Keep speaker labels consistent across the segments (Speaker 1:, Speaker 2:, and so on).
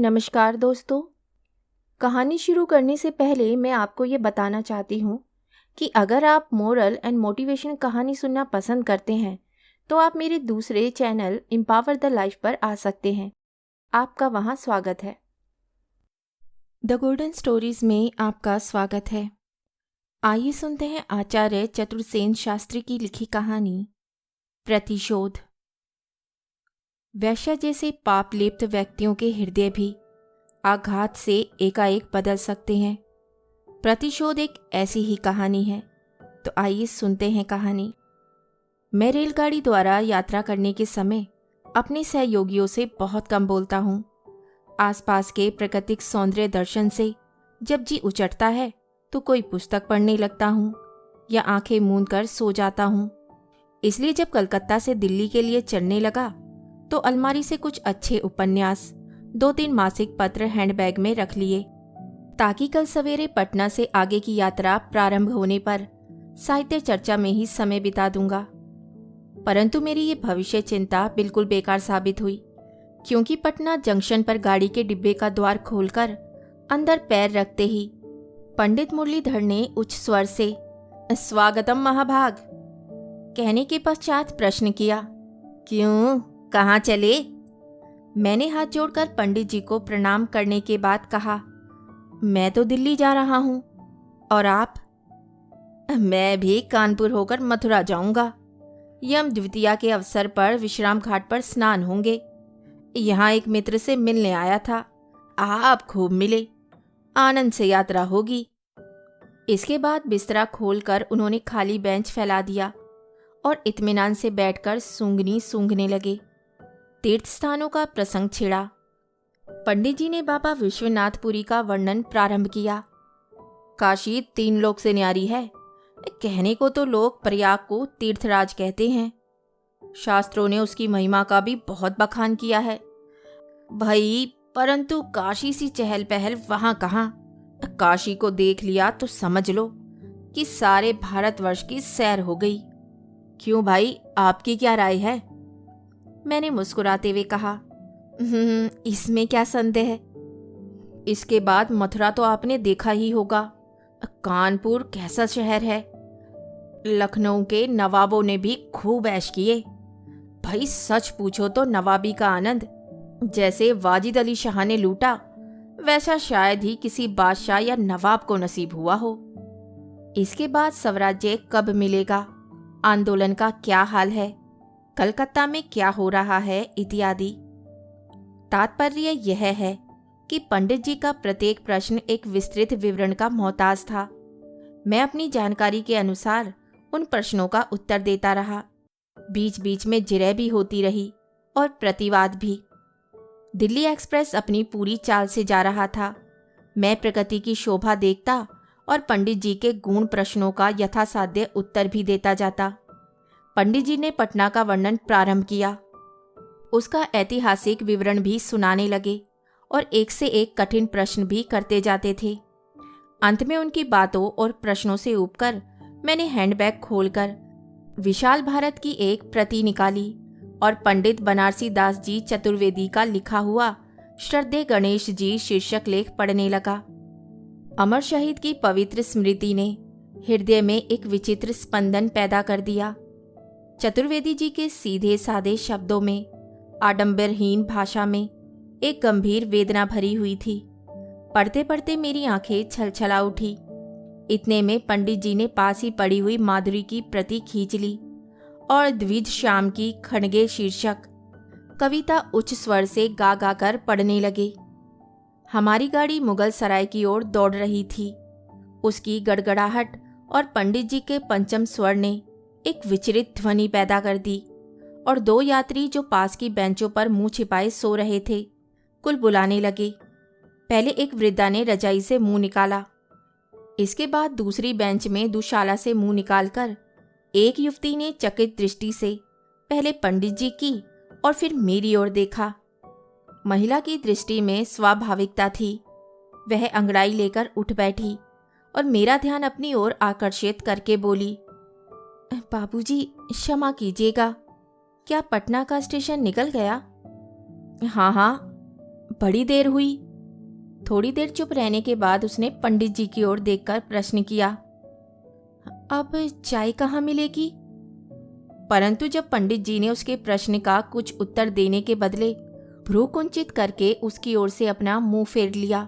Speaker 1: नमस्कार दोस्तों। कहानी शुरू करने से पहले मैं आपको ये बताना चाहती हूँ कि अगर आप मोरल एंड मोटिवेशन कहानी सुनना पसंद करते हैं तो आप मेरे दूसरे चैनल एम्पावर द लाइफ पर आ सकते हैं। आपका वहाँ स्वागत है। द गोल्डन स्टोरीज में आपका स्वागत है। आइए सुनते हैं आचार्य चतुर्सेन शास्त्री की लिखी कहानी प्रतिशोध। वैश्य जैसे पाप लिप्त व्यक्तियों के हृदय भी आघात से एकाएक बदल सकते हैं। प्रतिशोध एक ऐसी ही कहानी है। तो आइए सुनते हैं कहानी। मैं रेलगाड़ी द्वारा यात्रा करने के समय अपने सहयोगियों से बहुत कम बोलता हूँ। आसपास के प्राकृतिक सौंदर्य दर्शन से जब जी उचटता है तो कोई पुस्तक पढ़ने लगता हूँ या आंखें मूंद कर सो जाता हूँ। इसलिए जब कलकत्ता से दिल्ली के लिए चलने लगा तो अलमारी से कुछ अच्छे उपन्यास, 2-3 मासिक पत्र हैंडबैग में रख लिए ताकि कल सवेरे पटना से आगे की यात्रा प्रारंभ होने पर साहित्य चर्चा में ही समय बिता दूंगा। परंतु मेरी ये भविष्य चिंता बिल्कुल बेकार साबित हुई, क्योंकि पटना जंक्शन पर गाड़ी के डिब्बे का द्वार खोलकर अंदर पैर रखते ही पंडित मुरलीधर ने उच्च स्वर से स्वागतम महाभाग कहने के पश्चात प्रश्न किया, क्यों, कहाँ चले? मैंने हाथ जोड़कर पंडित जी को प्रणाम करने के बाद कहा, मैं तो दिल्ली जा रहा हूँ। और आप? मैं भी कानपुर होकर मथुरा जाऊंगा। यम द्वितीया के अवसर पर विश्राम घाट पर स्नान होंगे। यहाँ एक मित्र से मिलने आया था। आप खूब मिले। आनंद से यात्रा होगी। इसके बाद बिस्तरा खोलकर उन्होंने खाली बेंच फैला दिया और इत्मीनान से बैठकर सूंघनी सूंघने लगे। तीर्थ स्थानों का प्रसंग छिड़ा। पंडित जी ने बाबा विश्वनाथपुरी का वर्णन प्रारंभ किया। काशी 3 लोक से न्यारी है। कहने को तो लोग प्रयाग को तीर्थराज कहते हैं। शास्त्रों ने उसकी महिमा का भी बहुत बखान किया है भाई, परंतु काशी सी चहल पहल वहां कहाँ। काशी को देख लिया तो समझ लो कि सारे भारतवर्ष की सैर हो गई। क्यों भाई, आपकी क्या राय है? मैंने मुस्कुराते हुए कहा, इसमें क्या संदेह है। इसके बाद मथुरा तो आपने देखा ही होगा। कानपुर कैसा शहर है। लखनऊ के नवाबों ने भी खूब ऐश किए। भाई सच पूछो तो नवाबी का आनंद जैसे वाजिद अली शाह ने लूटा, वैसा शायद ही किसी बादशाह या नवाब को नसीब हुआ हो। इसके बाद स्वराज्य कब मिलेगा, आंदोलन का क्या हाल है, कलकत्ता में क्या हो रहा है, इत्यादि। तात्पर्य यह है कि पंडित जी का प्रत्येक प्रश्न एक विस्तृत विवरण का मोहताज था। मैं अपनी जानकारी के अनुसार उन प्रश्नों का उत्तर देता रहा। बीच बीच में जिरह भी होती रही और प्रतिवाद भी। दिल्ली एक्सप्रेस अपनी पूरी चाल से जा रहा था। मैं प्रकृति की शोभा देखता और पंडित जी के गूढ़ प्रश्नों का यथासाध्य उत्तर भी देता जाता। पंडित जी ने पटना का वर्णन प्रारंभ किया। उसका ऐतिहासिक विवरण भी सुनाने लगे और एक से एक कठिन प्रश्न भी करते जाते थे। अंत में उनकी बातों और प्रश्नों से ऊबकर मैंने हैंडबैग खोलकर विशाल भारत की एक प्रति निकाली और पंडित बनारसी दास जी चतुर्वेदी का लिखा हुआ श्रद्धेय गणेश जी शीर्षक लेख पढ़ने लगा। अमर शहीद की पवित्र स्मृति ने हृदय में एक विचित्र स्पंदन पैदा कर दिया। चतुर्वेदी जी के सीधे साधे शब्दों में, आडंबरहीन भाषा में एक गंभीर वेदना भरी हुई थी। पढ़ते पढ़ते मेरी आंखें छलछला उठी। इतने में पंडित जी ने पास ही पड़ी हुई माधुरी की प्रति खींच ली और द्विज श्याम की खड़गे शीर्षक कविता उच्च स्वर से गा गा कर पढ़ने लगे। हमारी गाड़ी मुगल सराय की ओर दौड़ रही थी। उसकी गड़गड़ाहट और पंडित जी के पंचम स्वर ने एक विचलित ध्वनि पैदा कर दी और 2 यात्री जो पास की बेंचों पर मुंह छिपाए सो रहे थे कुल बुलाने लगे। पहले एक वृद्धा ने रजाई से मुंह निकाला। इसके बाद दूसरी बेंच में दुशाला से मुंह निकालकर एक युवती ने चकित दृष्टि से पहले पंडित जी की और फिर मेरी ओर देखा। महिला की दृष्टि में स्वाभाविकता थी। वह अंगड़ाई लेकर उठ बैठी और मेरा ध्यान अपनी ओर आकर्षित करके बोली, बाबूजी क्षमा कीजिएगा, क्या पटना का स्टेशन निकल गया? हाँ हाँ। बड़ी देर हुई। थोड़ी देर चुप रहने के बाद उसने पंडित जी की ओर देखकर प्रश्न किया, अब चाय कहाँ मिलेगी? परंतु जब पंडित जी ने उसके प्रश्न का कुछ उत्तर देने के बदले भ्रू कुंचित करके उसकी ओर से अपना मुंह फेर लिया,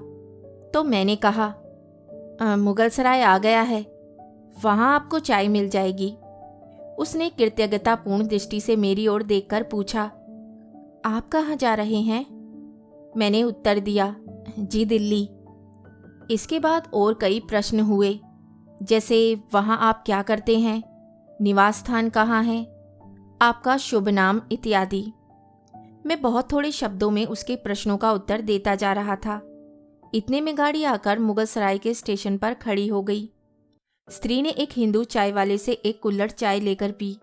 Speaker 1: तो मैंने कहा, मुगलसराय आ गया है, वहां आपको चाय मिल जाएगी। उसने कृतज्ञतापूर्ण दृष्टि से मेरी ओर देखकर पूछा, आप कहाँ जा रहे हैं? मैंने उत्तर दिया, जी दिल्ली। इसके बाद और कई प्रश्न हुए, जैसे वहाँ आप क्या करते हैं, निवास स्थान कहाँ है, आपका शुभ नाम इत्यादि। मैं बहुत थोड़े शब्दों में उसके प्रश्नों का उत्तर देता जा रहा था। इतने में गाड़ी आकर मुगलसराय के स्टेशन पर खड़ी हो गई। स्त्री ने एक हिंदू चाय वाले से एक कुल्हड़ चाय लेकर पी।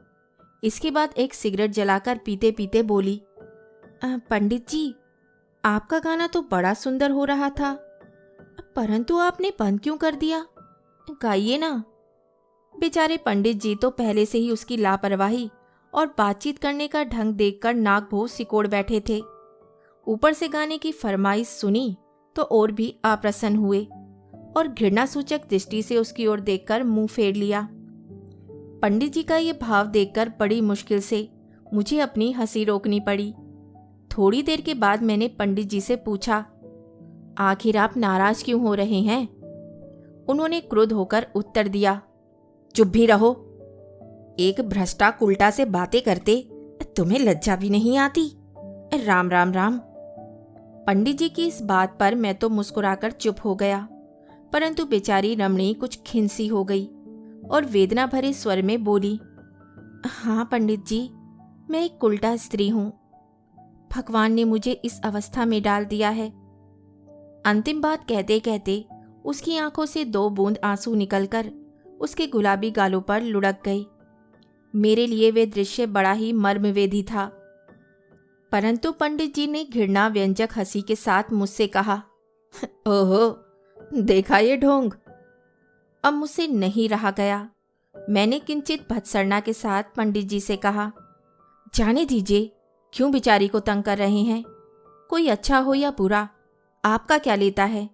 Speaker 1: इसके बाद एक सिगरेट जलाकर पीते पीते बोली, पंडित जी, आपका गाना तो बड़ा सुंदर हो रहा था, परंतु आपने बंद क्यों कर दिया? गाइए ना। बेचारे पंडित जी तो पहले से ही उसकी लापरवाही और बातचीत करने का ढंग देखकर नाक भों सिकोड़ बैठे थे। ऊपर से गाने की फरमाइश सुनी तो और भी अप्रसन्न हुए और घृणा सूचक दृष्टि से उसकी ओर देखकर मुंह फेर लिया। पंडित जी का ये भाव देखकर बड़ी मुश्किल से मुझे अपनी हंसी रोकनी पड़ी। थोड़ी देर के बाद मैंने पंडित जी से पूछा, आखिर आप नाराज क्यों हो रहे हैं? उन्होंने क्रुद्ध होकर उत्तर दिया, चुप भी रहो, एक भ्रष्टा कुल्टा से बातें करते तुम्हें लज्जा भी नहीं आती? राम राम राम। पंडित जी की इस बात पर मैं तो मुस्कुराकर चुप हो गया, परंतु बेचारी रमणी कुछ खिंसी हो गई और वेदना भरे स्वर में बोली, हाँ पंडित जी, मैं एक कुल्टा स्त्री हूं, भगवान ने मुझे इस अवस्था में डाल दिया है। अंतिम बात कहते कहते उसकी आंखों से 2 बूंद आंसू निकलकर उसके गुलाबी गालों पर लुढ़क गए। मेरे लिए वे दृश्य बड़ा ही मर्मवेदी था। परंतु पंडित जी ने घृणा व्यंजक हंसी के साथ मुझसे कहा, ओहो, देखा ये ढोंग। अब मुझसे नहीं रहा गया। मैंने किंचित भत्सरना के साथ पंडित जी से कहा, जाने दीजिए, क्यों बेचारी को तंग कर रहे हैं? कोई अच्छा हो या बुरा, आपका क्या लेता है?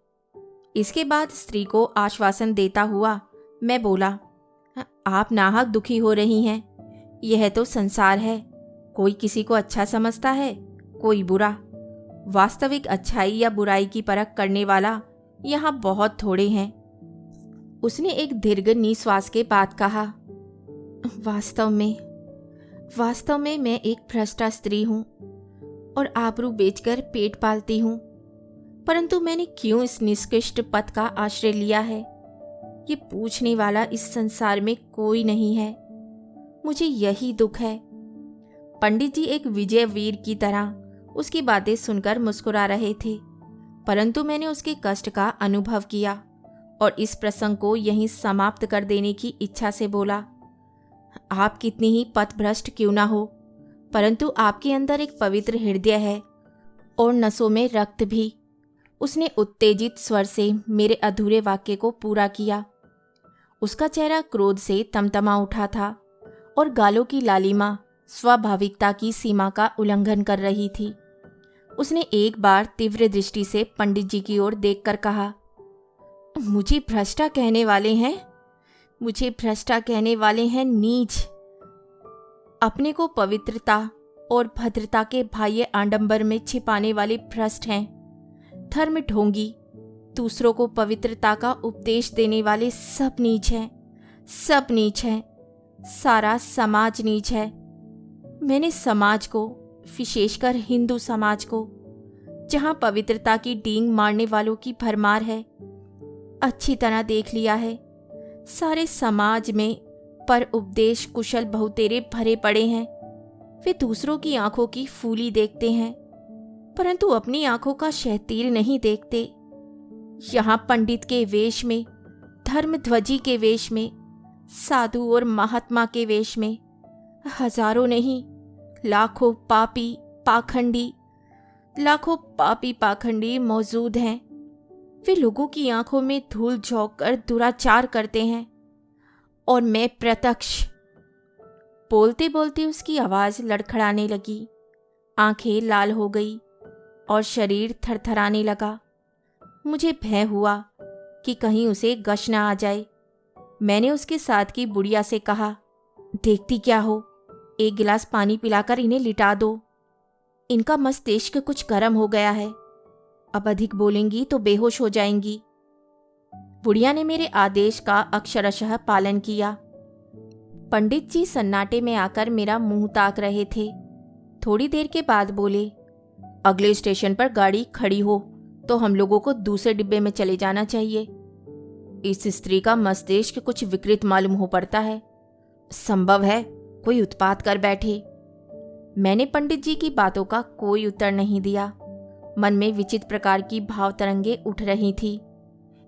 Speaker 1: इसके बाद स्त्री को आश्वासन देता हुआ मैं बोला, आप नाहक दुखी हो रही हैं। यह तो संसार है, कोई किसी को अच्छा समझता है, कोई बुरा। वास्तविक अच्छाई या बुराई की परख करने वाला यहाँ बहुत थोड़े हैं। उसने एक दीर्घ निश्वास के बाद कहा, वास्तव में मैं एक भ्रष्टा स्त्री हूँ और आबरू बेचकर पेट पालती हूँ, परंतु मैंने क्यों इस निष्कृष्ट पद का आश्रय लिया है, ये पूछने वाला इस संसार में कोई नहीं है। मुझे यही दुख है। पंडित जी एक विजय वीर की तरह उसकी बातें सुनकर मुस्कुरा रहे थे, परंतु मैंने उसके कष्ट का अनुभव किया और इस प्रसंग को यहीं समाप्त कर देने की इच्छा से बोला, आप कितनी ही पथभ्रष्ट क्यों ना हो, परंतु आपके अंदर एक पवित्र हृदय है और नसों में रक्त भी। उसने उत्तेजित स्वर से मेरे अधूरे वाक्य को पूरा किया। उसका चेहरा क्रोध से तमतमा उठा था और गालों की लालिमा स्वाभाविकता की सीमा का उल्लंघन कर रही थी। उसने एक बार तीव्र दृष्टि से पंडित जी की ओर देखकर कहा, मुझे भ्रष्टा कहने वाले हैं नीच। अपने को पवित्रता और भद्रता के बाह्य आडंबर में छिपाने वाले भ्रष्ट हैं। धर्म ढोंगी, दूसरों को पवित्रता का उपदेश देने वाले सब नीच हैं। सारा समाज नीच है। मैंने समाज को, विशेषकर हिंदू समाज को, जहां पवित्रता की डींग मारने वालों की भरमार है, अच्छी तरह देख लिया है। सारे समाज में पर उपदेश कुशल बहुतेरे भरे पड़े हैं। वे दूसरों की आंखों की फूली देखते हैं, परंतु अपनी आंखों का शहतीर नहीं देखते। यहाँ पंडित के वेश में, धर्मध्वजी के वेश में, साधु और महात्मा के वेश में हजारों नहीं, लाखों पापी पाखंडी मौजूद हैं। वे लोगों की आंखों में धूल झोंक कर दुराचार करते हैं और मैं प्रत्यक्ष। बोलते बोलते उसकी आवाज लड़खड़ाने लगी, आंखें लाल हो गई। और शरीर थरथराने लगा। मुझे भय हुआ कि कहीं उसे गश ना आ जाए। मैंने उसके साथ की बुढ़िया से कहा, देखती क्या हो, एक गिलास पानी पिलाकर इन्हें लिटा दो। इनका मस्तिष्क कुछ गर्म हो गया है, अब अधिक बोलेंगी तो बेहोश हो जाएंगी। बुढ़िया ने मेरे आदेश का अक्षरशः पालन किया। पंडित जी सन्नाटे में आकर मेरा मुंह ताक रहे थे। थोड़ी देर के बाद बोले, अगले स्टेशन पर गाड़ी खड़ी हो तो हम लोगों को दूसरे डिब्बे में चले जाना चाहिए। इस स्त्री का मस्तिष्क कुछ विकृत मालूम हो पड़ता है, संभव है कोई उत्पात कर बैठे। मैंने पंडित जी की बातों का कोई उत्तर नहीं दिया। मन में विचित्र प्रकार की भाव तरंगे उठ रही थी।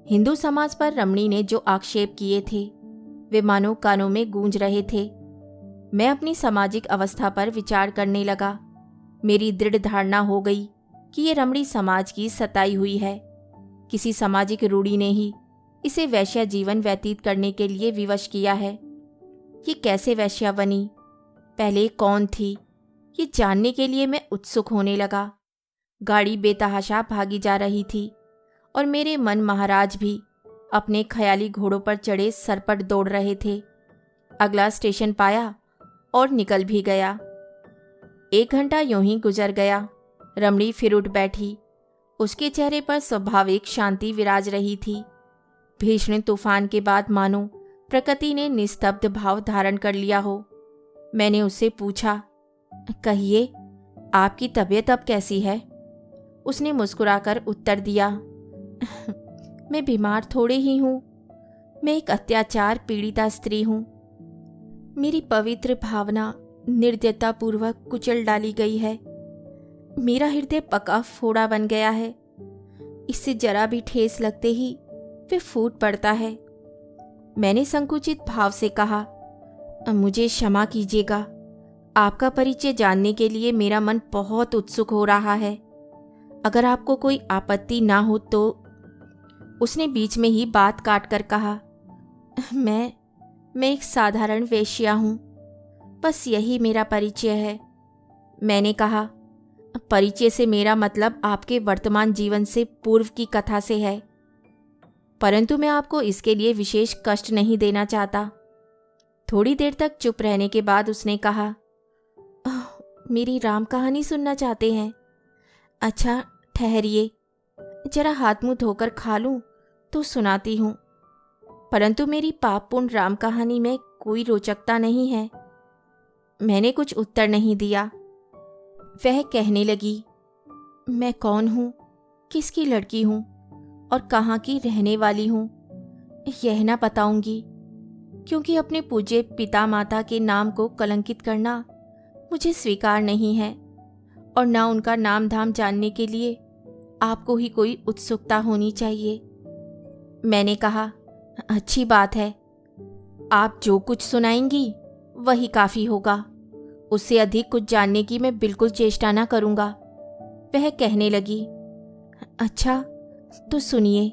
Speaker 1: हिंदू समाज पर रमणी ने जो आक्षेप किए थे वे मानो कानों में गूंज रहे थे। मैं अपनी सामाजिक अवस्था पर विचार करने लगा। मेरी दृढ़ धारणा हो गई कि ये रमणी समाज की सताई हुई है। किसी सामाजिक रूढ़ी ने ही इसे वैश्या जीवन व्यतीत करने के लिए विवश किया है। ये कैसे वैश्या बनी, पहले कौन थी, ये जानने के लिए मैं उत्सुक होने लगा। गाड़ी बेतहाशा भागी जा रही थी और मेरे मन महाराज भी अपने ख्याली घोड़ों पर चढ़े सरपट दौड़ रहे थे। अगला स्टेशन पाया और निकल भी गया। 1 घंटा यूं ही गुजर गया। रमणी फिर उठ बैठी। उसके चेहरे पर स्वाभाविक शांति विराज रही थी। भीषण तूफान के बाद मानो प्रकृति ने निस्तब्ध भाव धारण कर लिया हो। मैंने उससे पूछा, कहिए आपकी तबीयत अब कैसी है? उसने मुस्कुराकर उत्तर दिया, मैं बीमार थोड़े ही हूँ, मैं एक अत्याचार पीड़िता स्त्री हूँ। मेरी पवित्र भावना निर्दयतापूर्वक कुचल डाली गई है। मेरा हृदय पका फोड़ा बन गया है। इससे जरा भी ठेस लगते ही वे फूट पड़ता है। मैंने संकुचित भाव से कहा, मुझे क्षमा कीजिएगा, आपका परिचय जानने के लिए मेरा मन बहुत उत्सुक हो रहा है। अगर आपको कोई आपत्ति ना हो तो। उसने बीच में ही बात काट कर कहा, मैं एक साधारण वेश्या हूँ, बस यही मेरा परिचय है। मैंने कहा, परिचय से मेरा मतलब आपके वर्तमान जीवन से पूर्व की कथा से है, परंतु मैं आपको इसके लिए विशेष कष्ट नहीं देना चाहता। थोड़ी देर तक चुप रहने के बाद उसने कहा, मेरी राम कहानी सुनना चाहते हैं? अच्छा ठहरिए, जरा हाथ मुंह धोकर खा लूं तो सुनाती हूँ। परंतु मेरी पापपूर्ण राम कहानी में कोई रोचकता नहीं है। मैंने कुछ उत्तर नहीं दिया। वह कहने लगी, मैं कौन हूँ, किसकी लड़की हूँ और कहाँ की रहने वाली हूँ यह ना बताऊंगी, क्योंकि अपने पूज्य पिता माता के नाम को कलंकित करना मुझे स्वीकार नहीं है और न उनका नाम धाम जानने के लिए आपको ही कोई उत्सुकता होनी चाहिए। मैंने कहा, अच्छी बात है, आप जो कुछ सुनाएंगी वही काफ़ी होगा, उससे अधिक कुछ जानने की मैं बिल्कुल चेष्टा ना करूँगा। वह कहने लगी, अच्छा तो सुनिए।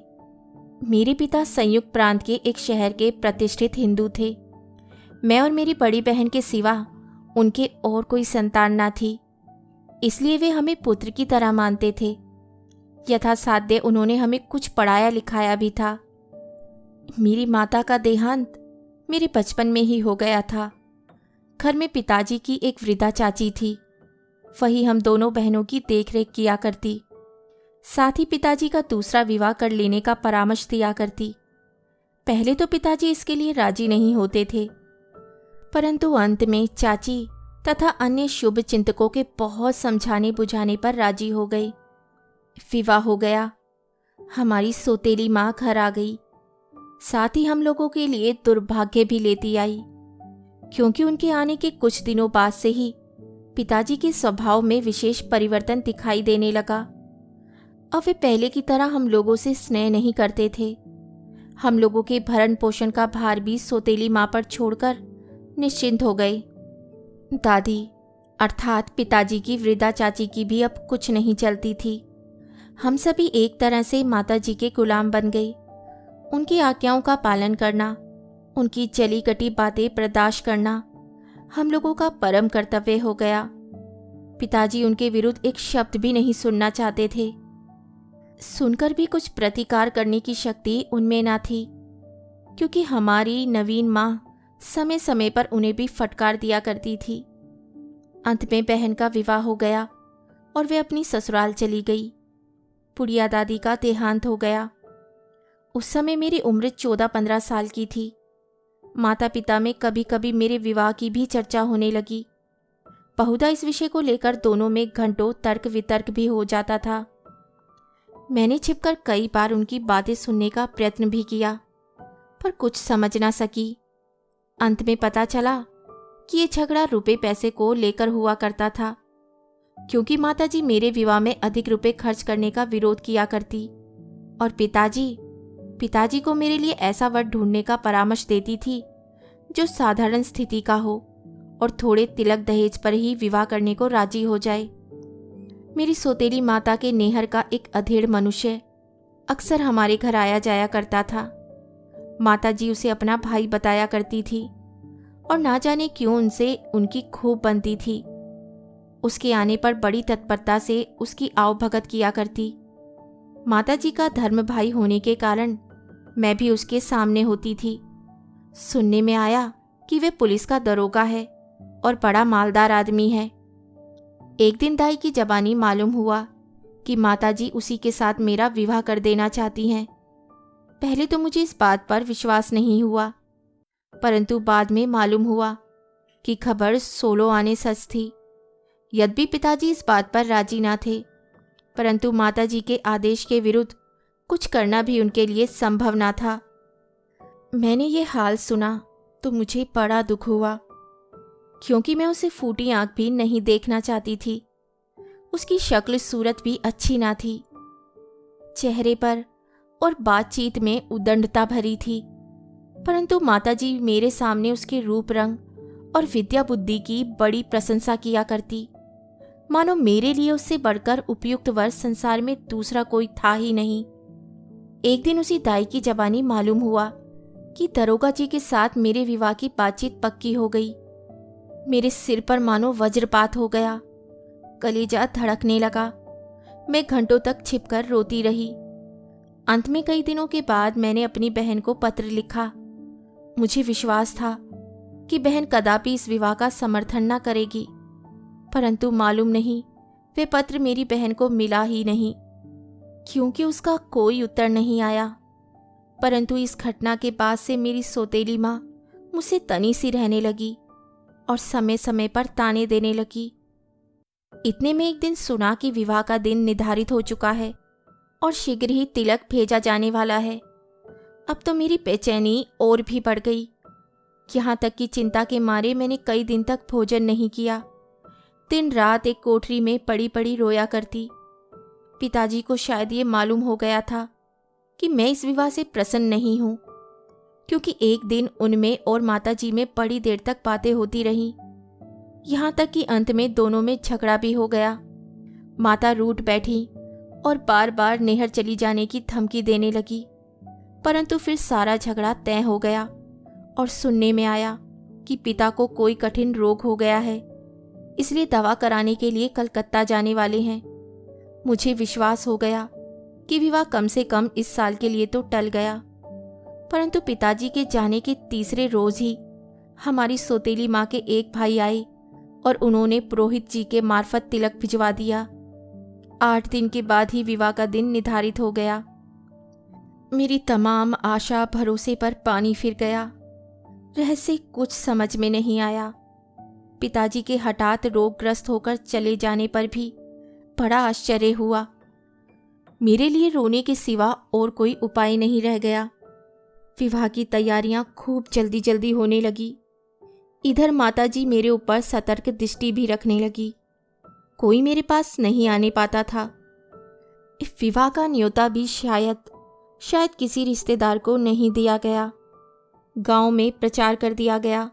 Speaker 1: मेरे पिता संयुक्त प्रांत के एक शहर के प्रतिष्ठित हिंदू थे। मैं और मेरी बड़ी बहन के सिवा उनके और कोई संतान ना थी, इसलिए वे हमें पुत्र की तरह मानते थे। यथासाध्य उन्होंने हमें कुछ पढ़ाया लिखाया भी था। मेरी माता का देहांत मेरे बचपन में ही हो गया था। घर में पिताजी की एक वृद्धा चाची थी, वही हम दोनों बहनों की देखरेख किया करती। साथ ही पिताजी का दूसरा विवाह कर लेने का परामर्श दिया करती। पहले तो पिताजी इसके लिए राजी नहीं होते थे, परंतु अंत में चाची तथा अन्य शुभ चिंतकों के बहुत समझाने बुझाने पर राजी हो गए। विवाह हो गया। हमारी सौतेली माँ घर आ गई। साथ ही हम लोगों के लिए दुर्भाग्य भी लेती आई, क्योंकि उनके आने के कुछ दिनों बाद से ही पिताजी के स्वभाव में विशेष परिवर्तन दिखाई देने लगा। अब वे पहले की तरह हम लोगों से स्नेह नहीं करते थे। हम लोगों के भरण पोषण का भार भी सौतेली माँ पर छोड़कर निश्चिंत हो गए। दादी अर्थात पिताजी की वृद्धा चाची की भी अब कुछ नहीं चलती थी। हम सभी एक तरह से माताजी के गुलाम बन गए। उनकी आज्ञाओं का पालन करना, उनकी चली कटी बातें बर्दाश्त करना हम लोगों का परम कर्तव्य हो गया। पिताजी उनके विरुद्ध एक शब्द भी नहीं सुनना चाहते थे। सुनकर भी कुछ प्रतिकार करने की शक्ति उनमें ना थी, क्योंकि हमारी नवीन माँ समय समय पर उन्हें भी फटकार दिया करती थी। अंत में बहन का विवाह हो गया और वे अपनी ससुराल चली गई। बुढ़िया दादी का देहांत हो गया। उस समय मेरी उम्र 14-15 साल की थी। माता पिता में कभी कभी मेरे विवाह की भी चर्चा होने लगी। बहुधा इस विषय को लेकर दोनों में घंटों तर्क वितर्क भी हो जाता था। मैंने छिपकर कई बार उनकी बातें सुनने का प्रयत्न भी किया, पर कुछ समझ ना सकी। अंत में पता चला कि ये झगड़ा रुपए पैसे को लेकर हुआ करता था, क्योंकि माताजी मेरे विवाह में अधिक रुपए खर्च करने का विरोध किया करती और पिताजी को मेरे लिए ऐसा वर ढूंढने का परामर्श देती थी जो साधारण स्थिति का हो और थोड़े तिलक दहेज पर ही विवाह करने को राजी हो जाए। मेरी सौतेली माता के नेहर का एक अधेड़ मनुष्य अक्सर हमारे घर आया जाया करता था। माताजी उसे अपना भाई बताया करती थी और ना जाने क्यों उनसे उनकी खूब बनती थी। उसके आने पर बड़ी तत्परता से उसकी आवभगत किया करती। माताजी का धर्म भाई होने के कारण मैं भी उसके सामने होती थी। सुनने में आया कि वे पुलिस का दरोगा है और बड़ा मालदार आदमी है। एक दिन दाई की जबानी मालूम हुआ कि माताजी उसी के साथ मेरा विवाह कर देना चाहती हैं। पहले तो मुझे इस बात पर विश्वास नहीं हुआ, परंतु बाद में मालूम हुआ कि खबर 16 आने सच थी। यद्यपि पिताजी इस बात पर राजी ना थे, परंतु माताजी के आदेश के विरुद्ध कुछ करना भी उनके लिए संभव ना था। मैंने ये हाल सुना तो मुझे बड़ा दुख हुआ, क्योंकि मैं उसे फूटी आंख भी नहीं देखना चाहती थी। उसकी शक्ल सूरत भी अच्छी ना थी। चेहरे पर और बातचीत में उदंडता भरी थी, परंतु माताजी मेरे सामने उसके रूप रंग और विद्या बुद्धि की बड़ी प्रशंसा किया करती, मानो मेरे लिए उससे बढ़कर उपयुक्त वर संसार में दूसरा कोई था ही नहीं। एक दिन उसी दाई की जबानी मालूम हुआ कि दरोगा जी के साथ मेरे विवाह की बातचीत पक्की हो गई। मेरे सिर पर मानो वज्रपात हो गया। कलेजा धड़कने लगा। मैं घंटों तक छिपकर रोती रही। अंत में कई दिनों के बाद मैंने अपनी बहन को पत्र लिखा। मुझे विश्वास था कि बहन कदापि इस विवाह का समर्थन न करेगी, परंतु मालूम नहीं वे पत्र मेरी बहन को मिला ही नहीं, क्योंकि उसका कोई उत्तर नहीं आया। परंतु इस घटना के बाद से मेरी सौतेली माँ मुझसे तनी सी रहने लगी और समय समय पर ताने देने लगी। इतने में एक दिन सुना कि विवाह का दिन निर्धारित हो चुका है और शीघ्र ही तिलक भेजा जाने वाला है। अब तो मेरी बेचैनी और भी बढ़ गई। यहाँ तक कि चिंता के मारे मैंने कई दिन तक भोजन नहीं किया। दिन रात एक कोठरी में पड़ी पड़ी रोया करती। पिताजी को शायद ये मालूम हो गया था कि मैं इस विवाह से प्रसन्न नहीं हूँ, क्योंकि एक दिन उनमें और माताजी में बड़ी देर तक बातें होती रहीं, यहाँ तक कि अंत में दोनों में झगड़ा भी हो गया। माता रूठ बैठी और बार बार नेहर चली जाने की धमकी देने लगी, परंतु फिर सारा झगड़ा तय हो गया और सुनने में आया कि पिता को कोई कठिन रोग हो गया है, इसलिए दवा कराने के लिए कलकत्ता जाने वाले हैं। मुझे विश्वास हो गया कि विवाह कम से कम इस साल के लिए तो टल गया, परंतु पिताजी के जाने के तीसरे रोज ही हमारी सौतेली माँ के एक भाई आए और उन्होंने पुरोहित जी के मार्फत तिलक भिजवा दिया। 8 दिन के बाद ही विवाह का दिन निर्धारित हो गया। मेरी तमाम आशा भरोसे पर पानी फिर गया। रहस्य कुछ समझ में नहीं आया। पिताजी के हठात रोगग्रस्त होकर चले जाने पर भी बड़ा आश्चर्य हुआ। मेरे लिए रोने के सिवा और कोई उपाय नहीं रह गया। विवाह की तैयारियां खूब जल्दी जल्दी होने लगी। इधर माताजी मेरे ऊपर सतर्क दृष्टि भी रखने लगी। कोई मेरे पास नहीं आने पाता था। विवाह का न्योता भी शायद किसी रिश्तेदार को नहीं दिया गया। गांव में प्रचार कर दिया गया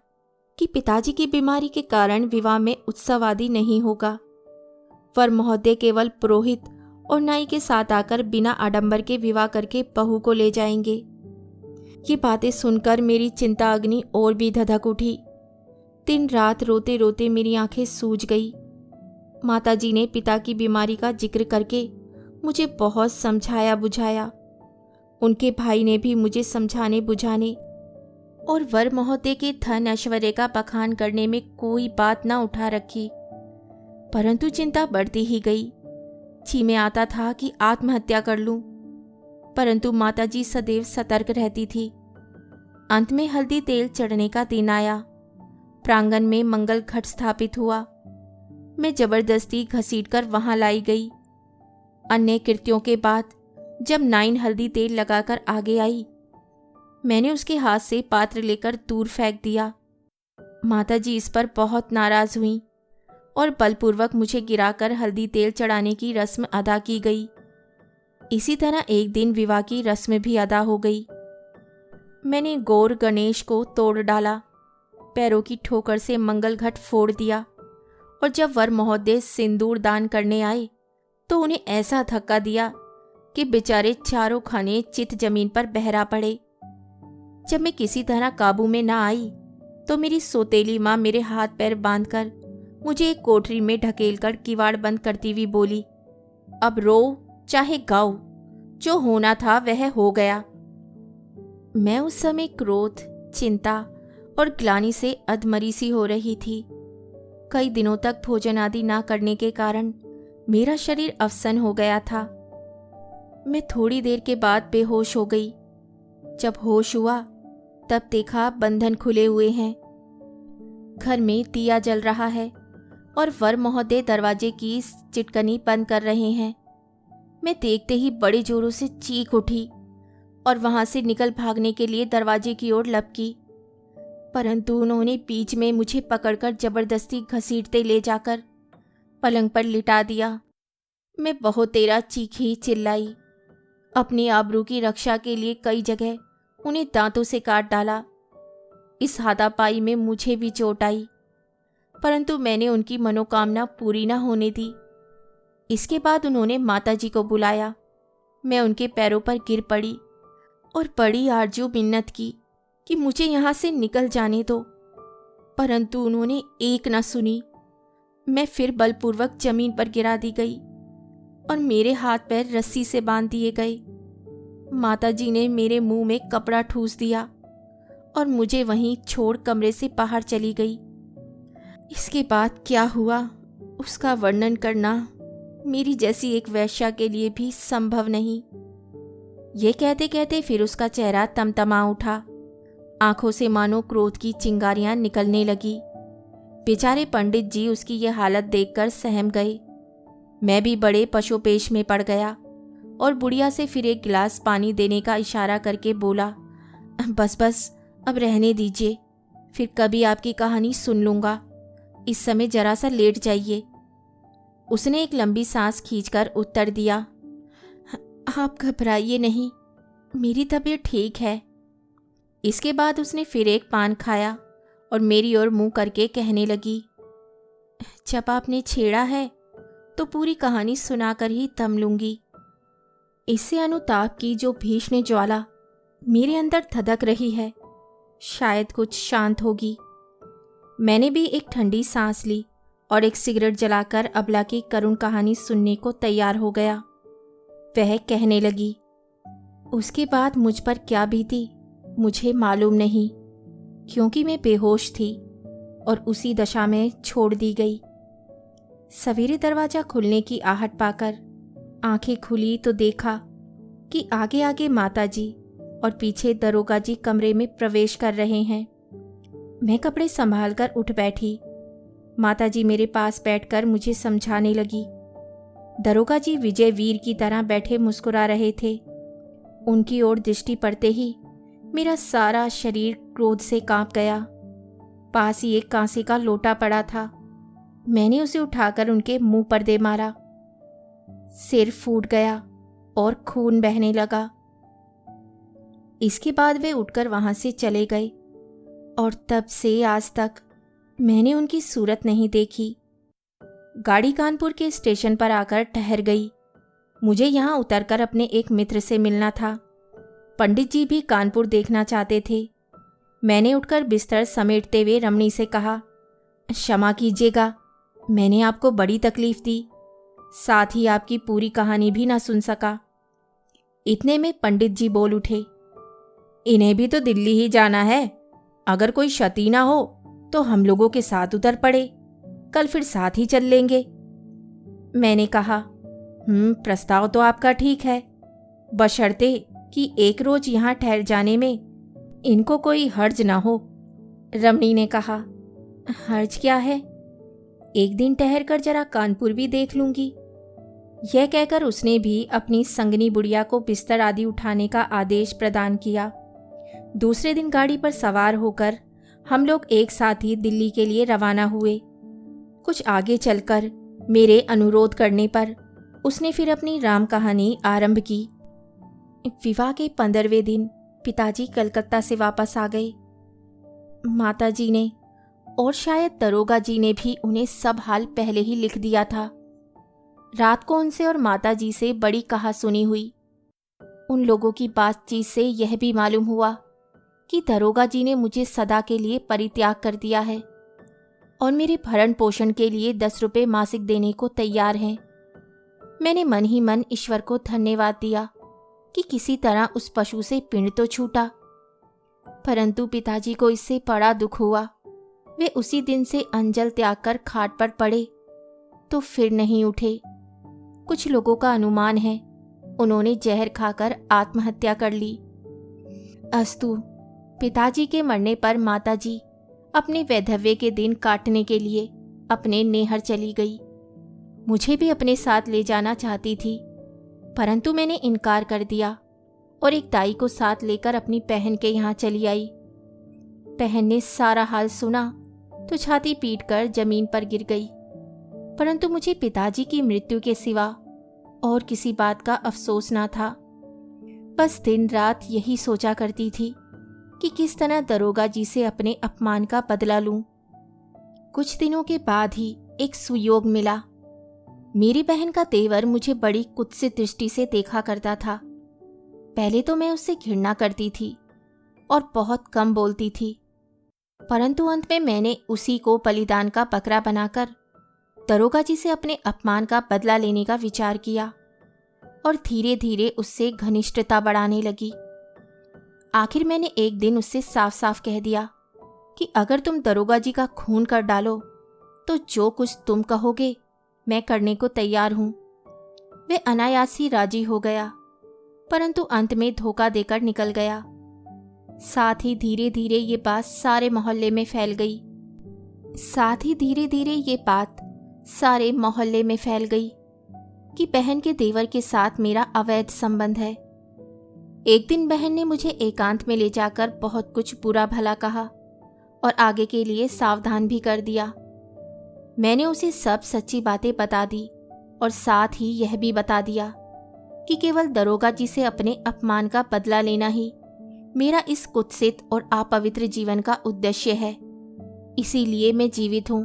Speaker 1: कि पिताजी की बीमारी के कारण विवाह में उत्सव आदि नहीं होगा। वर महोदय केवल पुरोहित और नाई के साथ आकर बिना आडंबर के विवाह करके बहू को ले जाएंगे। ये बातें सुनकर मेरी चिंता अग्नि और भी धधक उठी। दिन रात रोते रोते मेरी आंखें सूज गई। माताजी ने पिता की बीमारी का जिक्र करके मुझे बहुत समझाया बुझाया। उनके भाई ने भी मुझे समझाने बुझाने और वर महोदय के धन ऐश्वर्य का बखान करने में कोई बात न उठा रखी, परंतु चिंता बढ़ती ही गई। जी में आता था कि आत्महत्या कर लूं, परंतु माताजी सदैव सतर्क रहती थी। अंत में हल्दी तेल चढ़ने का दिन आया। प्रांगण में मंगल घट स्थापित हुआ। मैं जबरदस्ती घसीटकर वहां लाई गई। अन्य कृत्यों के बाद जब नाइन हल्दी तेल लगाकर आगे आई, मैंने उसके हाथ से पात्र लेकर दूर फेंक दिया। माताजी इस पर बहुत नाराज हुईं और बलपूर्वक मुझे गिराकर हल्दी तेल चढ़ाने की रस्म अदा की गई। इसी तरह एक दिन विवाह की रस्म भी अदा हो गई। मैंने गौर गणेश को तोड़ डाला, पैरों की ठोकर से मंगल घट फोड़ दिया और जब वर महोदय सिंदूर दान करने आए तो उन्हें ऐसा धक्का दिया कि बेचारे चारों खाने चित जमीन पर बहरा पड़े। जब मैं किसी तरह काबू में ना आई तो मेरी सोतेली माँ मेरे हाथ पैर बांधकर मुझे एक कोठरी में ढकेलकर किवाड़ बंद करती हुई बोली, अब रो चाहे गाओ, जो होना था वह हो गया। मैं उस समय क्रोध, चिंता और ग्लानि से अधमरी सी हो रही थी। कई दिनों तक भोजन आदि ना करने के कारण मेरा शरीर अवसन हो गया था। मैं थोड़ी देर के बाद बेहोश हो गई। जब होश हुआ तब देखा बंधन खुले हुए हैं, घर में दिया जल रहा है और वर महोदय दरवाजे की चिटकनी बंद कर रहे हैं। मैं देखते ही बड़े जोरों से चीख उठी और वहां से निकल भागने के लिए दरवाजे की ओर लपकी, परंतु उन्होंने बीच में मुझे पकड़कर जबरदस्ती घसीटते ले जाकर पलंग पर लिटा दिया। मैं बहुत तेरा चीखी चिल्लाई। अपनी आबरू की रक्षा के लिए कई जगह उन्हें दांतों से काट डाला। इस हाथापाई में मुझे भी चोट आई, परंतु मैंने उनकी मनोकामना पूरी न होने दी। इसके बाद उन्होंने माताजी को बुलाया। मैं उनके पैरों पर गिर पड़ी और बड़ी आरजू मिन्नत की कि मुझे यहाँ से निकल जाने दो, परंतु उन्होंने एक न सुनी। मैं फिर बलपूर्वक जमीन पर गिरा दी गई और मेरे हाथ पैर रस्सी से बांध दिए गए। माताजी ने मेरे मुंह में कपड़ा ठूस दिया और मुझे वहीं छोड़ कमरे से बाहर चली गई। इसके बाद क्या हुआ उसका वर्णन करना मेरी जैसी एक वेश्या के लिए भी संभव नहीं। ये कहते कहते फिर उसका चेहरा तमतमा उठा। आंखों से मानो क्रोध की चिंगारियां निकलने लगी। बेचारे पंडित जी उसकी ये हालत देखकर सहम गए। मैं भी बड़े पशोपेश में पड़ गया और बुढ़िया से फिर एक गिलास पानी देने का इशारा करके बोला, बस बस अब रहने दीजिए, फिर कभी आपकी कहानी सुन लूँगा। इस समय जरा सा लेट जाइए। उसने एक लंबी सांस खींचकर उत्तर दिया, आप घबराइए नहीं, मेरी तबीयत ठीक है। इसके बाद उसने फिर एक पान खाया और मेरी ओर मुंह करके कहने लगी, जब आपने छेड़ा है तो पूरी कहानी सुनाकर ही दम लूंगी। इससे अनुताप की जो भीषण ज्वाला मेरे अंदर धधक रही है, शायद कुछ शांत होगी। मैंने भी एक ठंडी सांस ली और एक सिगरेट जलाकर अबला की करुण कहानी सुनने को तैयार हो गया। वह कहने लगी, उसके बाद मुझ पर क्या बीती मुझे मालूम नहीं, क्योंकि मैं बेहोश थी और उसी दशा में छोड़ दी गई। सवेरे दरवाजा खुलने की आहट पाकर आंखें खुली तो देखा कि आगे आगे माताजी और पीछे दरोगा जी कमरे में प्रवेश कर रहे हैं। मैं कपड़े संभालकर उठ बैठी। माताजी मेरे पास बैठकर मुझे समझाने लगी। दरोगा जी विजय वीर की तरह बैठे मुस्कुरा रहे थे। उनकी ओर दृष्टि पड़ते ही मेरा सारा शरीर क्रोध से कांप गया। पास ही एक कांसे का लोटा पड़ा था। मैंने उसे उठाकर उनके मुंह पर दे मारा। सिर फूट गया और खून बहने लगा। इसके बाद वे उठकर वहां से चले गए और तब से आज तक मैंने उनकी सूरत नहीं देखी। गाड़ी कानपुर के स्टेशन पर आकर ठहर गई। मुझे यहाँ उतरकर अपने एक मित्र से मिलना था। पंडित जी भी कानपुर देखना चाहते थे। मैंने उठकर बिस्तर समेटते हुए रमणी से कहा, क्षमा कीजिएगा, मैंने आपको बड़ी तकलीफ दी, साथ ही आपकी पूरी कहानी भी ना सुन सका। इतने में पंडित जी बोल उठे, इन्हें भी तो दिल्ली ही जाना है, अगर कोई क्षति ना हो तो हम लोगों के साथ उतर पड़े, कल फिर साथ ही चल लेंगे। मैंने कहा, प्रस्ताव तो आपका ठीक है, बशर्ते कि एक रोज यहाँ ठहर जाने में इनको कोई हर्ज ना हो। रमणी ने कहा, हर्ज क्या है, एक दिन ठहर कर जरा कानपुर भी देख लूंगी। यह कहकर उसने भी अपनी संगनी बुढ़िया को बिस्तर आदि उठाने का आदेश प्रदान किया। दूसरे दिन गाड़ी पर सवार होकर हम लोग एक साथ ही दिल्ली के लिए रवाना हुए। कुछ आगे चलकर मेरे अनुरोध करने पर उसने फिर अपनी राम कहानी आरंभ की। विवाह के 15वें दिन पिताजी कलकत्ता से वापस आ गए। माताजी ने और शायद दरोगा जी ने भी उन्हें सब हाल पहले ही लिख दिया था। रात को उनसे और माताजी से बड़ी कहासुनी हुई। उन लोगों की बातचीत से यह भी मालूम हुआ कि दरोगा जी ने मुझे सदा के लिए परित्याग कर दिया है और मेरे भरण पोषण के लिए 10 रुपये मासिक देने को तैयार हैं। मैंने मन ही मन ईश्वर को धन्यवाद दिया कि किसी तरह उस पशु से पिंड तो छूटा, परंतु पिताजी को इससे बड़ा दुख हुआ। वे उसी दिन से अंजल त्याग कर खाट पर पड़े तो फिर नहीं उठे। कुछ लोगों का अनुमान है उन्होंने जहर खाकर आत्महत्या कर ली। अस्तु, पिताजी के मरने पर माताजी अपने वैधव्य के दिन काटने के लिए अपने नेहर चली गई। मुझे भी अपने साथ ले जाना चाहती थी, परंतु मैंने इनकार कर दिया और एक दाई को साथ लेकर अपनी बहन के यहाँ चली आई। बहन ने सारा हाल सुना तो छाती पीटकर जमीन पर गिर गई, परंतु मुझे पिताजी की मृत्यु के सिवा और किसी बात का अफसोस ना था। बस दिन रात यही सोचा करती थी कि किस तरह दरोगा जी से अपने अपमान का बदला लूं। कुछ दिनों के बाद ही एक सुयोग मिला। मेरी बहन का तेवर मुझे बड़ी कुत्सित दृष्टि से देखा करता था। पहले तो मैं उससे घृणा करती थी और बहुत कम बोलती थी, परंतु अंत में मैंने उसी को बलिदान का बकरा बनाकर दरोगा जी से अपने अपमान का बदला लेने का विचार किया और धीरे धीरे उससे घनिष्ठता बढ़ाने लगी। आखिर मैंने एक दिन उससे साफ साफ कह दिया कि अगर तुम दरोगा जी का खून कर डालो तो जो कुछ तुम कहोगे मैं करने को तैयार हूं। वे अनायास ही राजी हो गया, परंतु अंत में धोखा देकर निकल गया। साथ ही धीरे धीरे ये बात सारे मोहल्ले में फैल गई कि बहन के देवर के साथ मेरा अवैध संबंध है। एक दिन बहन ने मुझे एकांत में ले जाकर बहुत कुछ बुरा भला कहा और आगे के लिए सावधान भी कर दिया। मैंने उसे सब सच्ची बातें बता दी और साथ ही यह भी बता दिया कि केवल दरोगा जी से अपने अपमान का बदला लेना ही मेरा इस कुत्सित और अपवित्र जीवन का उद्देश्य है। इसीलिए मैं जीवित हूं,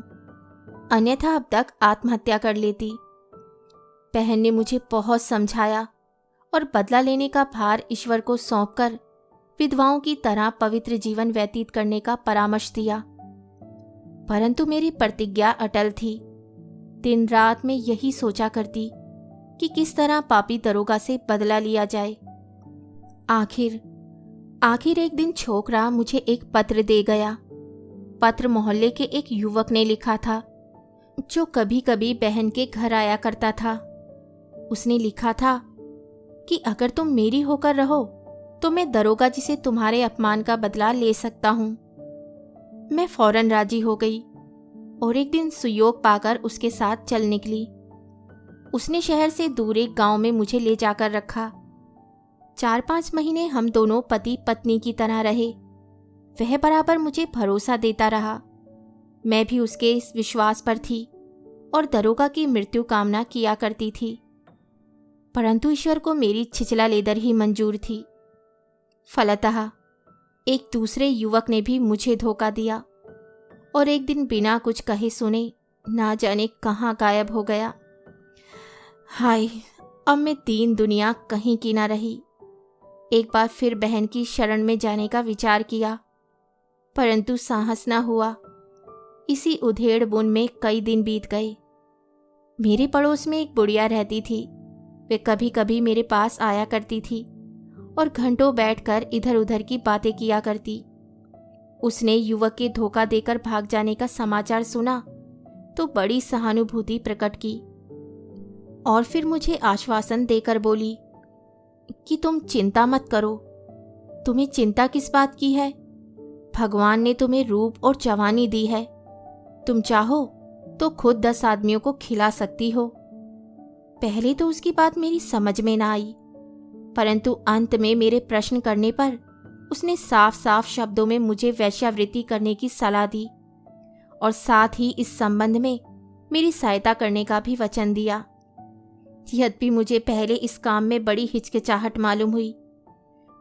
Speaker 1: अन्यथा अब तक आत्महत्या कर लेती। बहन ने मुझे बहुत समझाया और बदला लेने का भार ईश्वर को सौंपकर विधवाओं की तरह पवित्र जीवन व्यतीत करने का परामर्श दिया, परंतु मेरी प्रतिज्ञा अटल थी। दिन रात में यही सोचा करती कि किस तरह पापी दरोगा से बदला लिया जाए। आखिर एक दिन छोकरा मुझे एक पत्र दे गया। पत्र मोहल्ले के एक युवक ने लिखा था जो कभी कभी बहन के घर आया करता था। उसने लिखा था कि अगर तुम मेरी होकर रहो तो मैं दरोगा जी से तुम्हारे अपमान का बदला ले सकता हूं। मैं फौरन राजी हो गई और एक दिन सुयोग पाकर उसके साथ चल निकली। उसने शहर से दूर एक गांव में मुझे ले जाकर रखा। 4-5 महीने हम दोनों पति पत्नी की तरह रहे। वह बराबर मुझे भरोसा देता रहा। मैं भी उसके इस विश्वास पर थी और दरोगा की मृत्यु कामना किया करती थी, परंतु ईश्वर को मेरी छिचला लेदर ही मंजूर थी। फलतः एक दूसरे युवक ने भी मुझे धोखा दिया और एक दिन बिना कुछ कहे सुने ना जाने कहाँ गायब हो गया। हाय, अब मैं दीन दुनिया कहीं की ना रही। एक बार फिर बहन की शरण में जाने का विचार किया, परंतु साहस न हुआ। इसी उधेड़ बुन में कई दिन बीत गए। मेरे पड़ोस में एक बुढ़िया रहती थी। वे कभी कभी मेरे पास आया करती थी और घंटों बैठकर इधर उधर की बातें किया करती। उसने युवक के धोखा देकर भाग जाने का समाचार सुना तो बड़ी सहानुभूति प्रकट की और फिर मुझे आश्वासन देकर बोली कि तुम चिंता मत करो। तुम्हें चिंता किस बात की है? भगवान ने तुम्हें रूप और जवानी दी है। तुम चाहो तो खुद 10 आदमियों को खिला सकती हो। पहले तो उसकी बात मेरी समझ में ना आई, परंतु अंत में मेरे प्रश्न करने पर उसने साफ साफ शब्दों में मुझे वेश्यावृत्ति करने की सलाह दी और साथ ही इस संबंध में मेरी सहायता करने का भी वचन दिया। यद्यपि मुझे पहले इस काम में बड़ी हिचकिचाहट मालूम हुई,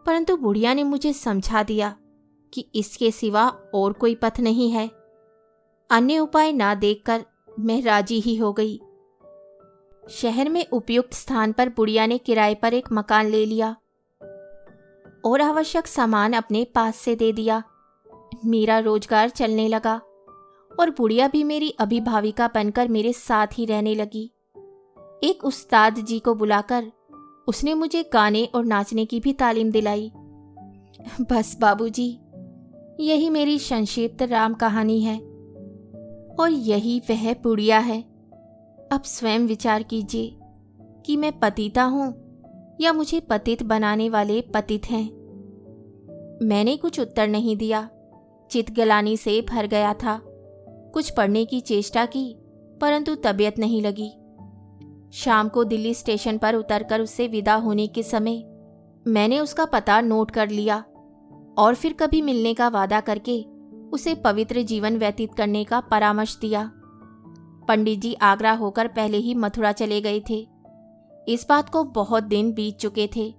Speaker 1: परंतु बुढ़िया ने मुझे समझा दिया कि इसके सिवा और कोई पथ नहीं है। अन्य उपाय ना देखकर मैं राजी ही हो गई। शहर में उपयुक्त स्थान पर बुढ़िया ने किराए पर एक मकान ले लिया और आवश्यक सामान अपने पास से दे दिया। मेरा रोजगार चलने लगा और बुढ़िया भी मेरी अभिभाविका बनकर मेरे साथ ही रहने लगी। एक उस्ताद जी को बुलाकर उसने मुझे गाने और नाचने की भी तालीम दिलाई। बस बाबूजी, यही मेरी संक्षिप्त राम कहानी है और यही वह बुढ़िया है। अब स्वयं विचार कीजिए कि मैं पतिता हूं या मुझे पतित बनाने वाले पतित हैं। मैंने कुछ उत्तर नहीं दिया। चितगलानी से भर गया था। कुछ पढ़ने की चेष्टा की, परंतु तबीयत नहीं लगी। शाम को दिल्ली स्टेशन पर उतरकर उससे विदा होने के समय मैंने उसका पता नोट कर लिया और फिर कभी मिलने का वादा करके उसे पवित्र जीवन व्यतीत करने का परामर्श दिया। पंडित जी आगरा होकर पहले ही मथुरा चले गए थे। इस बात को बहुत दिन बीत चुके थे।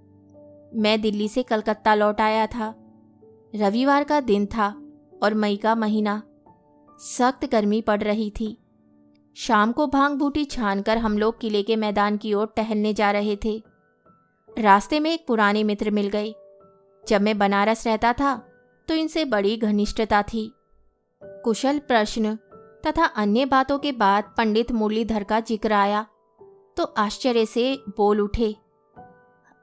Speaker 1: मैं दिल्ली से कलकत्ता लौट आया था। रविवार का दिन था और मई का महीना। सख्त गर्मी पड़ रही थी। शाम को भांग बूटी छानकर हम लोग किले के मैदान की ओर टहलने जा रहे थे। रास्ते में एक पुराने मित्र मिल गए। जब मैं बनारस रहता था तो इनसे बड़ी घनिष्ठता थी। कुशल प्रश्न तथा अन्य बातों के बाद पंडित मुरलीधर का जिक्र आया तो आश्चर्य से बोल उठे,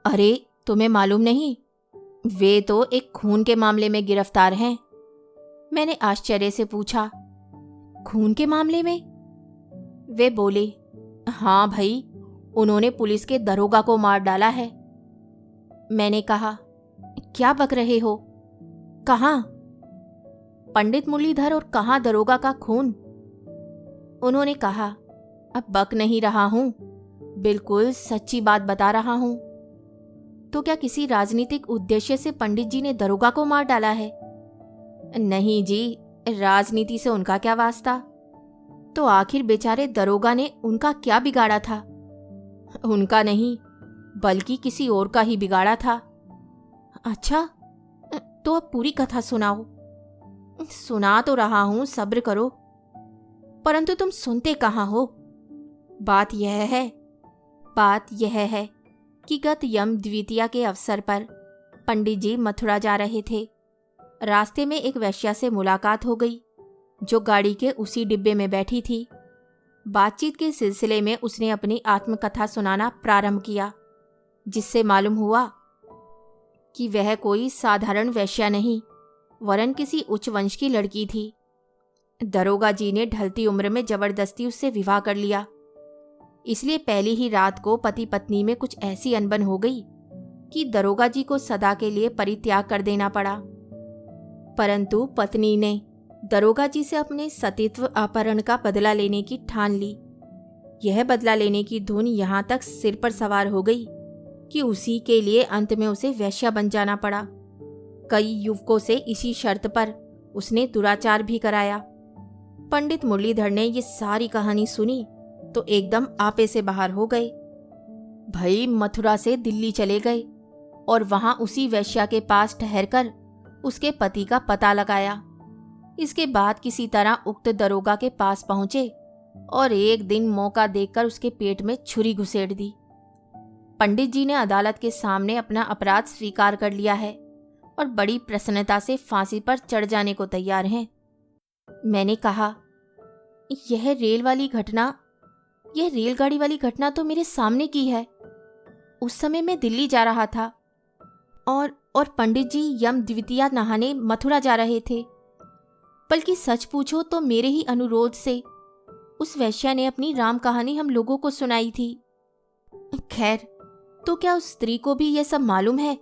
Speaker 1: अरे तुम्हें मालूम नहीं, वे तो एक खून के मामले में गिरफ्तार हैं। मैंने आश्चर्य से पूछा, खून के मामले में? वे बोले, हाँ भाई, उन्होंने पुलिस के दरोगा को मार डाला है। मैंने कहा, क्या बक रहे हो? कहाँ? पंडित मुरलीधर और कहाँ दरोगा का खून? उन्होंने कहा, अब बक नहीं रहा हूं, बिल्कुल सच्ची बात बता रहा हूं। तो क्या किसी राजनीतिक उद्देश्य से पंडित जी ने दरोगा को मार डाला है? नहीं जी, राजनीति से उनका क्या वास्ता। तो आखिर बेचारे दरोगा ने उनका क्या बिगाड़ा था? उनका नहीं, बल्कि किसी और का ही बिगाड़ा था। अच्छा, तो अब पूरी कथा सुनाओ। सुना तो रहा हूं, सब्र करो। परंतु तुम सुनते कहाँ हो? बात यह है कि गत यम द्वितीया के अवसर पर पंडित जी मथुरा जा रहे थे। रास्ते में एक वेश्या से मुलाकात हो गई जो गाड़ी के उसी डिब्बे में बैठी थी। बातचीत के सिलसिले में उसने अपनी आत्मकथा सुनाना प्रारंभ किया, जिससे मालूम हुआ कि वह कोई साधारण वेश्या नहीं, वरन किसी उच्च वंश की लड़की थी। दरोगा जी ने ढलती उम्र में जबरदस्ती उससे विवाह कर लिया। इसलिए पहली ही रात को पति पत्नी में कुछ ऐसी अनबन हो गई कि दरोगा जी को सदा के लिए परित्याग कर देना पड़ा। परंतु पत्नी ने दरोगा जी से अपने सतीत्व अपहरण का बदला लेने की ठान ली। यह बदला लेने की धुन यहाँ तक सिर पर सवार हो गई कि उसी के लिए अंत में उसे वेश्या बन जाना पड़ा। कई युवकों से इसी शर्त पर उसने दुराचार भी कराया। पंडित मुरलीधर ने ये सारी कहानी सुनी तो एकदम आपे से बाहर हो गए। भई मथुरा से दिल्ली चले गए और वहां उसी वेश्या के पास ठहरकर उसके पति का पता लगाया। इसके बाद किसी तरह उक्त दरोगा के पास पहुंचे और एक दिन मौका देखकर उसके पेट में छुरी घुसेड़ दी। पंडित जी ने अदालत के सामने अपना अपराध स्वीकार कर लिया है और बड़ी प्रसन्नता से फांसी पर चढ़ जाने को तैयार हैं। मैंने कहा, यह रेलगाड़ी वाली घटना तो मेरे सामने की है। उस समय मैं दिल्ली जा रहा था और पंडित जी यम द्वितीया नहाने मथुरा जा रहे थे। बल्कि सच पूछो तो मेरे ही अनुरोध से उस वैश्या ने अपनी राम कहानी हम लोगों को सुनाई थी। खैर, तो क्या उस स्त्री को भी यह सब मालूम है?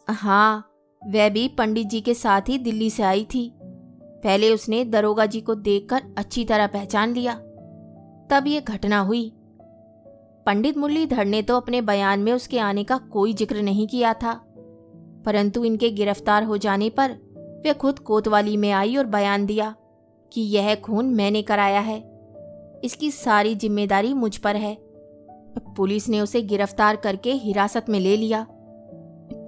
Speaker 1: हाँ, वह भी पंडित जी के साथ ही दिल्ली से आई थी। पहले उसने दरोगा जी को देखकर अच्छी तरह पहचान लिया, तब यह घटना हुई। पंडित मुरलीधर ने तो अपने बयान में उसके आने का कोई जिक्र नहीं किया था, परंतु इनके गिरफ्तार हो जाने पर वे खुद कोतवाली में आई और बयान दिया कि यह खून मैंने कराया है, इसकी सारी जिम्मेदारी मुझ पर है। पुलिस ने उसे गिरफ्तार करके हिरासत में ले लिया,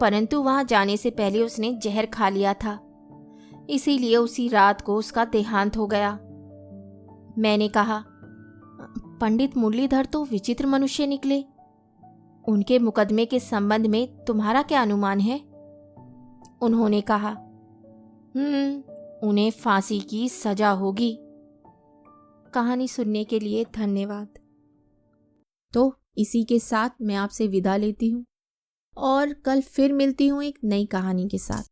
Speaker 1: परंतु वहां जाने से पहले उसने जहर खा लिया था, इसीलिए उसी रात को उसका देहांत हो गया। मैंने कहा, पंडित मुरलीधर तो विचित्र मनुष्य निकले। उनके मुकदमे के संबंध में तुम्हारा क्या अनुमान है? उन्होंने कहा, उन्हें फांसी की सजा होगी। कहानी सुनने के लिए धन्यवाद। तो इसी के साथ मैं आपसे विदा लेती हूँ और कल फिर मिलती हूँ एक नई कहानी के साथ।